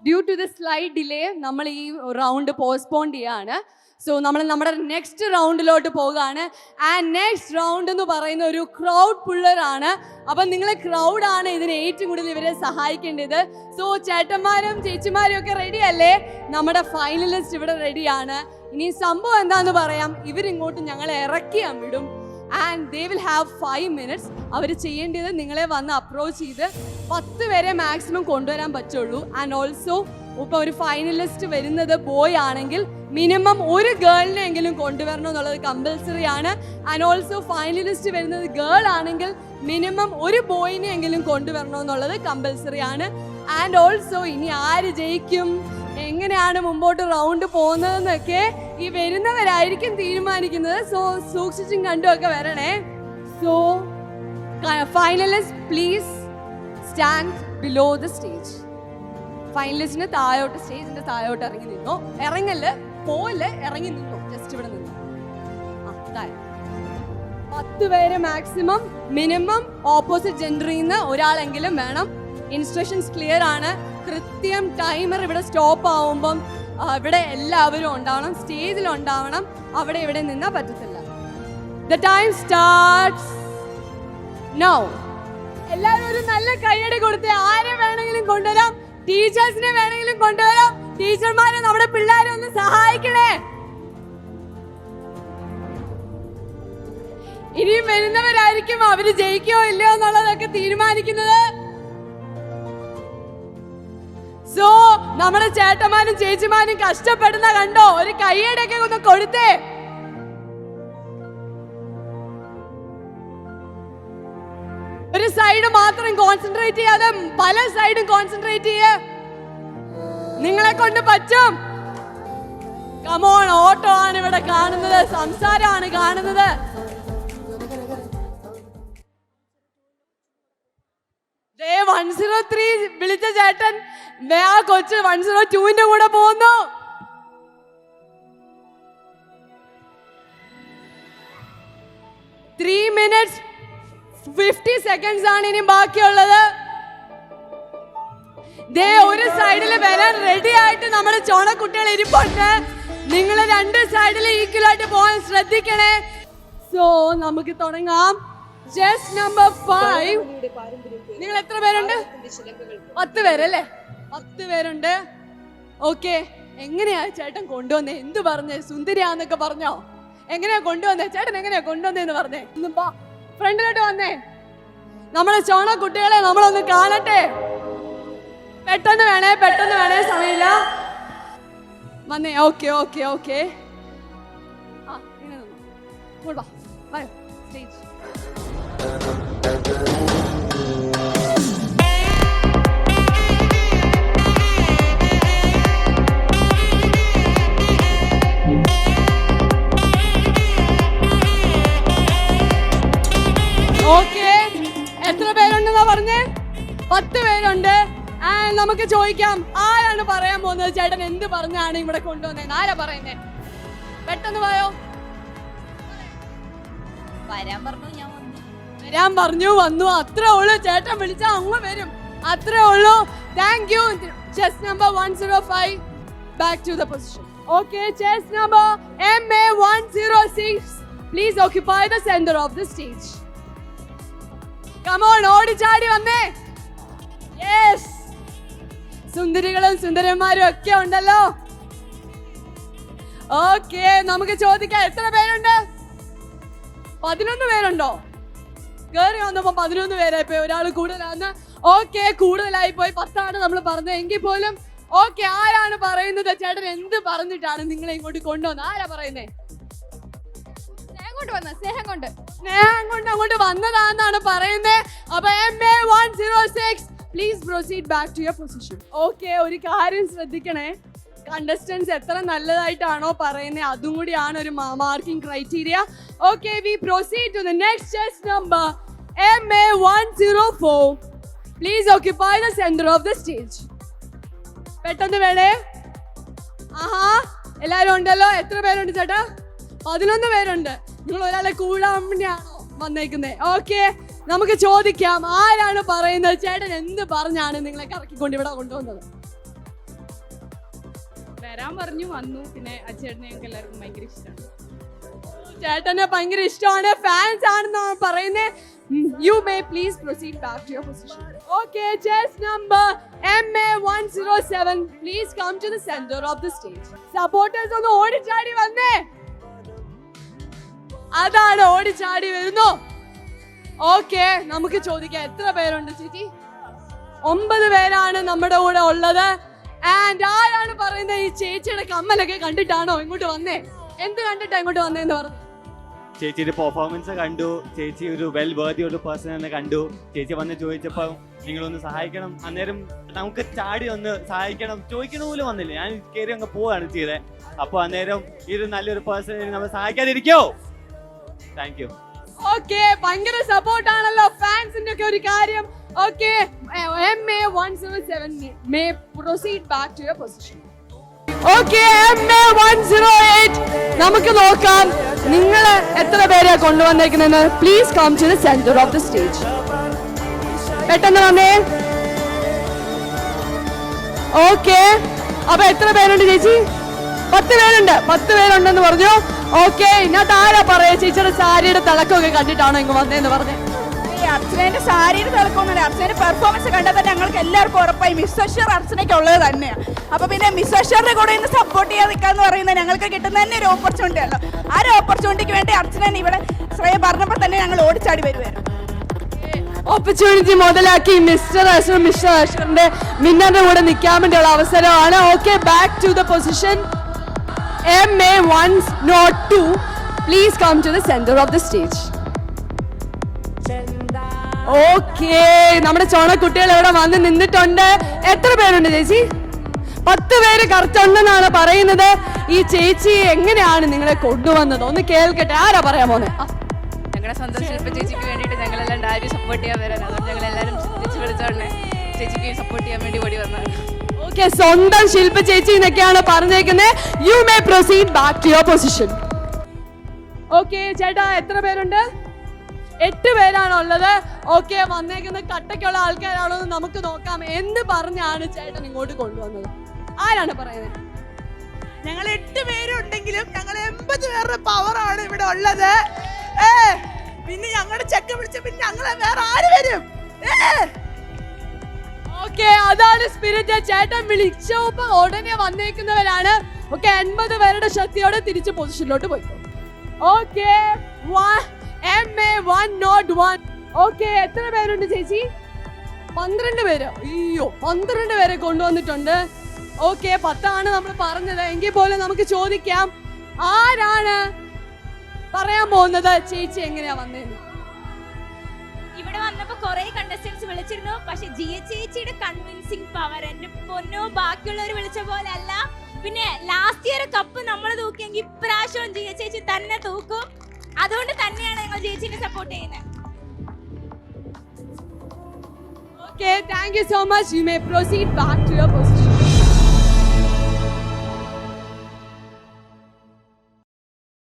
Due to the slight delay നമ്മൾ ഈ round postpone ചെയ്യാണ്. സോ നമ്മൾ നമ്മുടെ നെക്സ്റ്റ് റൗണ്ടിലോട്ട് പോകുകയാണ്. ആൻഡ് നെക്സ്റ്റ് റൗണ്ട് എന്ന് പറയുന്ന ഒരു ക്രൗഡ് പുള്ളറാണ്. അപ്പം നിങ്ങൾ ക്രൗഡാണ് ഇതിന് ഏറ്റവും കൂടുതൽ ഇവരെ സഹായിക്കേണ്ടത്. സോ ചേട്ടന്മാരും ചേച്ചിമാരും ഒക്കെ റെഡി അല്ലേ? നമ്മുടെ ഫൈനലിസ്റ്റ് ഇവിടെ റെഡിയാണ്. ഇനി സംഭവം എന്താന്ന് പറയാം. ഇവരിങ്ങോട്ട് ഞങ്ങളെ ഇറക്കി വിടും. And they will have 5 minutes. അവർ ചെയ്യേണ്ടത് നിങ്ങളെ വന്ന് അപ്രോച്ച് ചെയ്ത് 10 പേരെ മാക്സിമം കൊണ്ടുവരാൻ പറ്റുള്ളൂ. ആൻഡ് ഓൾസോ ഇപ്പോൾ ഒരു ഫൈനലിസ്റ്റ് വരുന്നത് ബോയ് ആണെങ്കിൽ മിനിമം ഒരു ഗേളിനെങ്കിലും കൊണ്ടുവരണം എന്നുള്ളത് കമ്പൽസറി ആണ്. ആൻഡ് ഓൾസോ ഫൈനലിസ്റ്റ് വരുന്നത് ഗേൾ ആണെങ്കിൽ മിനിമം ഒരു ബോയിനെ എങ്കിലും കൊണ്ടുവരണം എന്നുള്ളത് കമ്പൽസറി ആണ്. ആൻഡ് ഓൾസോ ഇനി ആര് ജയിക്കും, എങ്ങനെയാണ് മുമ്പോട്ട് റൗണ്ട് പോകുന്നതെന്നൊക്കെ ഈ വരുന്നവരായിരിക്കും തീരുമാനിക്കുന്നത്. സോ സൂക്ഷിച്ചും കണ്ടുമൊക്കെ വരണേ. So finalist please stand below the stage. ഫൈനലിസ്റ്റിന് താഴോട്ട്, സ്റ്റേജിന്റെ താഴോട്ട് ഇറങ്ങി നിന്നോ. ഇറങ്ങല് പോലെ ഇറങ്ങി നിന്നോ, ജസ്റ്റ് ഇവിടെ നിന്നോ. 10 പേര് മാക്സിമം, മിനിമം ഓപ്പോസിറ്റ് ജെൻഡറിൽ നിന്ന് ഒരാളെങ്കിലും വേണം. ഇൻസ്ട്രക്ഷൻസ് ക്ലിയർ ആണ്. കൃത്യം ടൈമർ ഇവിടെ സ്റ്റോപ്പ് ആവുമ്പം ഇവിടെ എല്ലാവരും ഉണ്ടാവണം, സ്റ്റേജിൽ ഉണ്ടാവണം. അവിടെ ഇവിടെ നിന്നാ പറ്റത്തില്ല. The time starts now. എല്ലാവരും ഒരു നല്ല കൈയടി കൊടുത്ത് ആരെ വേണമെങ്കിലും കൊണ്ടുവരാം. ടീച്ചേഴ്സിനെ വേണമെങ്കിലും കൊണ്ടുവരാം. ടീച്ചർമാരെ നമ്മുടെ പിള്ളേരെ ഒന്ന് സഹായിക്കണേ. ഇനിയും വരുന്നവരായിരിക്കും അവര് ജയിക്കോ ഇല്ലയോ എന്നുള്ളതൊക്കെ തീരുമാനിക്കുന്നത്. സോ നമ്മുടെ ചേട്ടന്മാരും ചേച്ചിമാരും കഷ്ടപ്പെടുന്ന കണ്ടോ? ഒരു കൈയടൊക്കെ ഒന്ന് കൊടുത്തേ. ഒരു സൈഡ് മാത്രം കോൺസെൻട്രേറ്റ് ചെയ്യാതെ പല സൈഡും കോൺസെൻട്രേറ്റ് ചെയ്യേ. നിങ്ങളെ കൊണ്ട് പറ്റും. കമോൺ, ഓട്ടോ ആണ് ഇവിടെ കാണുന്നത്, സംസാരമാണ് കാണുന്നത്. ദേ 103 വിളിച്ച ചേട്ടൻ ആ കൊച്ച് 102ന്റെ കൂടെ പോകുന്നു. ത്രീ മിനിറ്റ്സ് 50 seconds ആണ് ഇനി ബാക്കിയുള്ളത്. ദേ ഒരു സൈഡിൽ വരാൻ റെഡി ആയിട്ട് നമ്മുടെ ചോണക്കുട്ടികൾ ഇരിപ്പുണ്ട്. നിങ്ങൾ രണ്ട് സൈഡിൽ ഈക്വൽ ആയിട്ട് പോകാൻ ശ്രദ്ധിക്കണേ. സോ നമുക്ക് തുടങ്ങാം. Chess number 5. നിങ്ങൾ എത്ര പേരുണ്ട്? 10 പേരല്ലേ? 10 പേരുണ്ട്. ഓക്കെ, എങ്ങനെയാ ചേട്ടൻ കൊണ്ടുവന്നേ? എന്ത് പറഞ്ഞേ? സുന്ദരിയാന്നൊക്കെ പറഞ്ഞോ? എങ്ങനെയാ കൊണ്ടുവന്നേ? ചേട്ടൻ എങ്ങനെയാ കൊണ്ടുവന്നേന്ന് പറഞ്ഞേ? ഫ്രണ്ടിലോട്ട് വന്നേ. നമ്മളെ ചോണ കുട്ടികളെ നമ്മളൊന്ന് കാണട്ടെ. പെട്ടെന്ന് വേണേ, സമയമില്ല. വന്നേ. Okay okay okay. ആ ഇങ്ങനെ നിന്നോ. വായോ സ്റ്റേജ്. ഓക്കെ, എത്ര പേരുണ്ടെന്നാ പറഞ്ഞേ? 10 പേരുണ്ട്. നമുക്ക് ചോദിക്കാം, ആരാണ് പറയാൻ പോകുന്നത്? ചേട്ടൻ എന്ത് പറഞ്ഞാണ് ഇവിടെ കൊണ്ടുവന്നേന്ന്? ആരാ പറയുന്നേ? പെട്ടെന്ന് പോയോ. വരാൻ പറഞ്ഞു, വന്നു. അത്രേ ഉള്ളൂ. ചേട്ടൻ വിളിച്ചാ അങ്ങ് വരും. അത്രേ ഉള്ളൂ. Thank you. Chess number 105. Back to the position. Okay, chess number MA106. Please occupy the centre of the stage. Come on, ഓടിച്ചാടി വന്നേ. യെസ്, സുന്ദരികളും സുന്ദരന്മാരും ഒക്കെ ഉണ്ടല്ലോ. ഓക്കെ, നമുക്ക് ചോദിക്കാം, എത്ര പേരുണ്ട്? 11 പേരുണ്ടോ? കേറി വന്നപ്പോ 11 പേരായി പോയി. ഒരാൾ കൂടുതലാന്ന്. ഓക്കെ, കൂടുതലായി പോയി. 10 ആണ് നമ്മൾ പറഞ്ഞത് എങ്കിൽ പോലും. ഓക്കെ, ആരാണ് പറയുന്നത്? ചേട്ടൻ എന്ത് പറഞ്ഞിട്ടാണ് നിങ്ങളെ ഇങ്ങോട്ട് കൊണ്ടുവന്നത്? ആരാ പറയുന്നേ? സ്നേഹം കൊണ്ട് അങ്ങോട്ട് വന്നതാന്നാണ് പറയുന്നത്. അപ്പൊ MA106, please proceed back to your position. Okay, ഒരു കാര്യം ശ്രദ്ധിക്കണേ. കണ്ടസ്റ്റൻസ് എത്ര നല്ലതായിട്ടാണോ പറയുന്നത് അതും കൂടിയാണ് ഒരു marking criteria. Okay, we proceed to the next chess number MA104. Please occupy the centre of the stage. പെട്ടെന്ന് വേണേ. ആഹാ, എല്ലാരും ഉണ്ടല്ലോ. എത്ര പേരുണ്ട് ചേട്ടാ? 11 പേരുണ്ട്. നിങ്ങൾ ഒരാളെ കൂടാൻ വേണ്ടിയാണോ വന്നേക്കുന്നേ? ഓക്കെ, നമുക്ക് ചോദിക്കാം, ആരാണ് പറയുന്നത്? ചേട്ടൻ എന്ത് പറഞ്ഞാണ് നിങ്ങളെ കറക്കിക്കൊണ്ട് ഇവിടെ കൊണ്ടുവന്നത്? വരാൻ പറഞ്ഞു, വന്നു. പിന്നെ അച്ചേട്ടനെ ഞങ്ങൾക്ക് എല്ലാവർക്കും ഭയങ്കര ഇഷ്ടമാണ്. ചേട്ടനെ ഭയങ്കര ഇഷ്ടമാണ്, ഫാൻസ് ആണെന്നാണ് പറയുന്നത്. You may please proceed back to your position. Okay, chess number MA107, please come to the center of the stage. Supporters ഒന്ന് ഓടിച്ചാടി വന്നേ. അതാണ് ഓടിച്ചാടി വരുന്നു. ഓക്കെ, നമുക്ക് ചോദിക്കാം എത്ര പേരുണ്ട് ചേച്ചി? 9 പേരാണ് നമ്മുടെ കൂടെ ഉള്ളത്. ആൻഡ് ആരാണ് പറയുന്നത് ഈ ചേച്ചിയുടെ കമ്മലൊക്കെ കണ്ടിട്ടാണോ ഇങ്ങോട്ട് വന്നേ? എന്ത് കണ്ടിട്ടാ ഇങ്ങോട്ട് വന്നേന്ന് പറഞ്ഞു? ചേച്ചിയുടെ പെർഫോമൻസ് കണ്ടു, ചേച്ചി ഒരു വെൽ വേർതി ഒരു പേഴ്സൺ എന്ന് കണ്ടു. ചേച്ചി വന്ന് ചോദിച്ചപ്പോൾ നിങ്ങളൊന്ന് സഹായിക്കണം, അന്നേരം നമുക്ക് ചാടി ഒന്ന് സഹായിക്കണം ചോദിക്കണ പോലും വന്നില്ല. ഞാൻ കയറി അങ്ങ് പോവുകയാണ് ചെയ്തത്. അപ്പോൾ അന്നേരം ഇത് നല്ലൊരു പേഴ്സൺ നമ്മൾ സഹായിക്കാതിരിക്കോ? Thank you. ഓക്കെ, ഭയങ്കര സപ്പോർട്ട് ആണല്ലോ ഫാൻസിന്റെ ഒക്കെ ഒരു കാര്യം. Okay, MA107 may proceed back to your position. Okay, MA108 നമുക്ക് നോക്കാം നിങ്ങൾ എത്ര പേരെ കൊണ്ടുവന്നേക്കുന്നെന്ന്. Please come to the centre of the stage. പെട്ടെന്ന് വന്നേ. ഓക്കെ, അപ്പൊ എത്ര പേരുണ്ട് ചേച്ചി? 10 പേരുണ്ട്. 10 പേരുണ്ടെന്ന് പറഞ്ഞു. ഓക്കെ, ഇതിനകത്ത് ആരാ പറയാ ചേച്ചിയുടെ സാരിയുടെ തിളക്കമൊക്കെ കണ്ടിട്ടാണോ ഇങ്ങ് വന്നേന്ന് പറഞ്ഞേ? അർച്ചനയുടെ സാരിയുടെ തിളക്കമൊന്നുമില്ല. അർച്ചനയുടെ പെർഫോമൻസ് കണ്ടാൽ തന്നെ ഞങ്ങൾക്ക് എല്ലാവർക്കും ഉറപ്പായി മിസ് അഷർ അർച്ചനയ്ക്ക് ഉള്ളത് തന്നെയാണ്. അപ്പൊ പിന്നെ മിസ് അഷറിന്റെ കൂടെ ഇന്ന് സപ്പോർട്ട് ചെയ്യാൻ നിൽക്കാന്ന് പറയുന്നത് ഞങ്ങൾക്ക് കിട്ടുന്ന തന്നെ ഒരു ഓപ്പർച്യൂണിറ്റി അല്ലോ. ആ ഒരു ഓപ്പർച്യൂണിറ്റിക്ക് വേണ്ടി അർച്ചന ഇവിടെ ശ്രേയ പറഞ്ഞപ്പോൾ തന്നെ ഞങ്ങൾ ഓടിച്ചാടി വരുമായിരുന്നു. ഓപ്പർച്യൂണിറ്റി മുതലാക്കി മിസ്റ്റർ അഷറിന്റെ മിന്നറിന്റെ കൂടെ നിൽക്കാൻ വേണ്ടിയുള്ള അവസരമാണ്. Okay, back to the position. MA102, please come to the center of the stage. Okay, നമ്മുടെ ചോണക്കുട്ടികൾ ഇവിടെ വന്ന് നിന്നിട്ടുണ്ട്. എത്ര പേരുണ്ട് ചേച്ചി? 10 പേര് കറക്റ്റ് ഉണ്ടെന്നാണ് പറയുന്നത്. ഈ ചേച്ചി എങ്ങനെയാണ് നിങ്ങളെ കൊണ്ടുവന്നത് ഒന്ന് കേൾക്കട്ടെ. ആരാ പറയാൻ പോന്നെ? ഞങ്ങളുടെ സ്വന്തം ശില്പ ചേച്ചിക്ക് വേണ്ടിയിട്ട് ഞങ്ങളെല്ലാം ഡയറി സപ്പോർട്ട് ചെയ്യാൻ വരാൻ, അതുകൊണ്ട് ഞങ്ങൾ എല്ലാവരും ചേച്ചി വിളിച്ചോണ്ടേ ചേച്ചിക്ക് സപ്പോർട്ട് ചെയ്യാൻ വേണ്ടി ഓടി വന്നതാണ്. ഓക്കെ, സ്വന്തം ശില്പ ചേച്ചി എന്നൊക്കെയാണ് പറഞ്ഞേക്കുന്നത്. You may proceed back to your position. Okay ചേട്ടാ, എത്ര പേരുണ്ട്? 8 പേരാണുള്ളത്. ഓക്കെ, വന്നേക്കുന്ന കട്ടയ്ക്കുള്ള ആൾക്കാരാണോ എന്ന് നമുക്ക് നോക്കാം. എന്ന് പറഞ്ഞാണ് ചേട്ടൻ ഇങ്ങോട്ട് കൊണ്ടുവന്നത്? ആരാണ് പറയുന്നത്? ഞങ്ങൾ 8 പേരുണ്ടെങ്കിലും ഞങ്ങൾ 80 പേരുടെ പവറാണ് ഇവിടെ ഉള്ളത്. പിന്നെ ഞങ്ങളുടെ ചെക്ക വിളിച്ച പിന്നെ ഞങ്ങളെ വേറെ ആര് വരും? ഓക്കെ, അതാണ് സ്പിരിറ്റ്. ചേട്ടൻ വിളിച്ചപ്പോ ഉടനെ വന്നേക്കുന്നവരാണ്. ഓക്കെ, 80 പേരുടെ ശക്തിയോടെ തിരിച്ച് പൊസിഷനിലോട്ട് പോയി. Okay, MA101. ഓക്കെ, എത്ര പേരുണ്ട് ചേച്ചി? 12 പേര്. അയ്യോ, 12 പേരെ കൊണ്ടുവന്നിട്ടുണ്ട്. ഓക്കെ, 10 ആണ് നമ്മൾ പറഞ്ഞത്. എങ്കിൽ പോലും നമുക്ക് ചോദിക്കാം, ആരാണ് പറയാൻ പോകുന്നത് ചേച്ചി എങ്ങനെയാ വന്നേന്ന്? ഇവിടെ വന്നപ്പോ കുറെ കണ്ടസ്റ്റൻസ് വിളിച്ചിരുന്നു. പക്ഷെ ജിയ ചേച്ചിയുടെ കൺവിൻസിങ് പവർ എന്റെ പൊന്നോ ബാക്കിയുള്ളവർ വിളിച്ച പോലെ അല്ല. പിന്നെ ലാസ്റ്റ് ഇയർ കപ്പ് നമ്മൾ തൂക്കിയെങ്കിൽ ഇപ്രാവശ്യം ജിയ ചേച്ചി തന്നെ തൂക്കും. അതുകൊണ്ട് തന്നെയാണ് ഞങ്ങൾ ചേച്ചിനെ സപ്പോർട്ട് ചെയ്യുന്നത്. Okay, thank you so much. You may proceed back to your position.